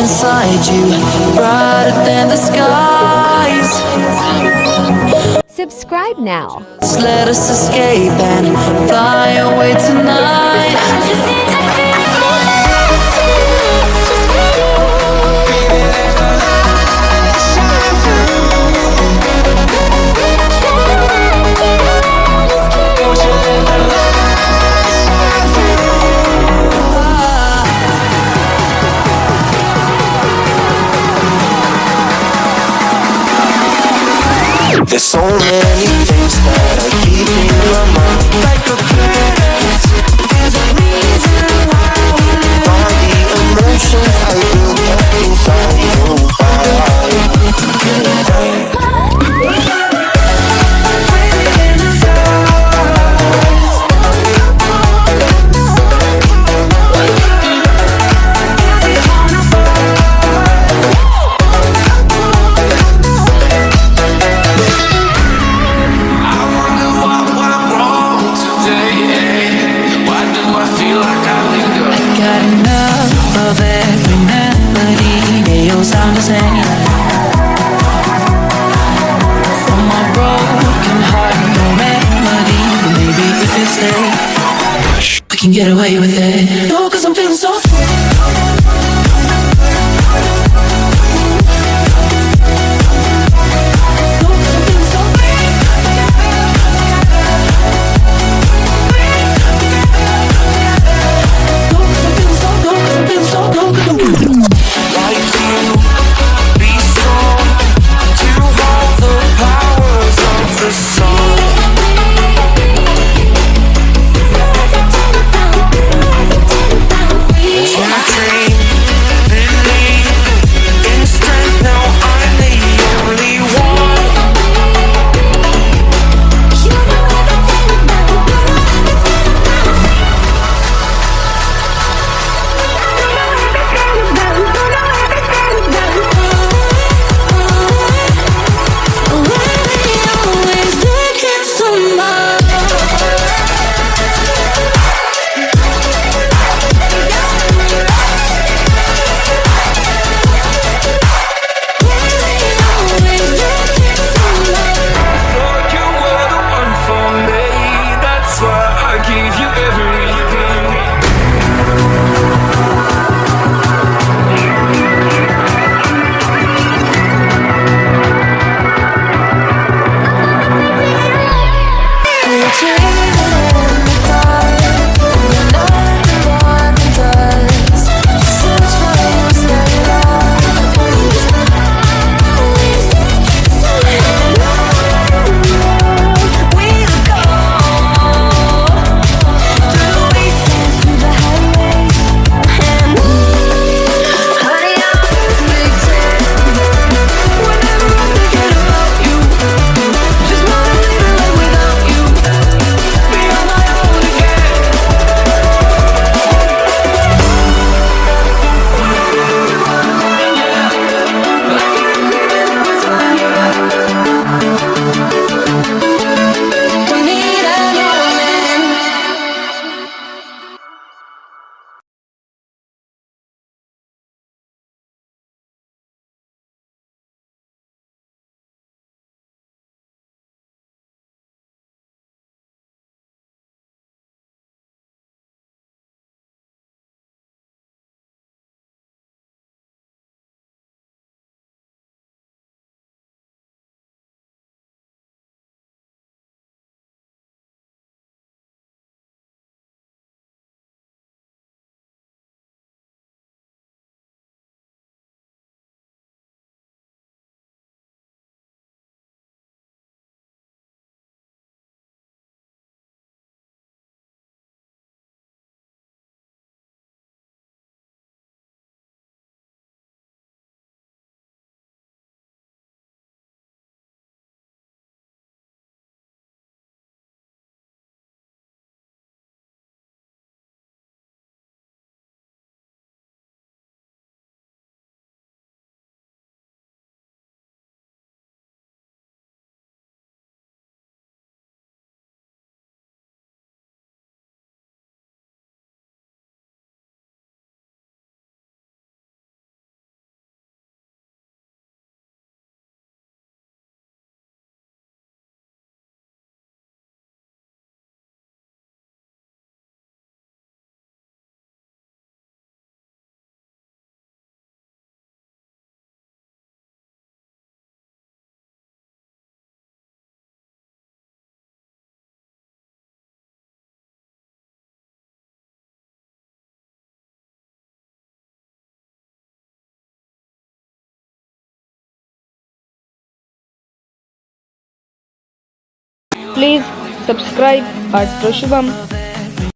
inside you, brighter than the skies. Subscribe now. Just let us escape and fly away tonight. There's so many things that I keep in my mind. Like a parent, there's a reason why we live. All the emotions I built up inside you. Of every melody, they all sound the same. From my broken heart, no remedy. Maybe if you stay, we can get away with it. No, 'cause I'm feeling so free. Dream Please subscribe ARTPRO SHUBHAM.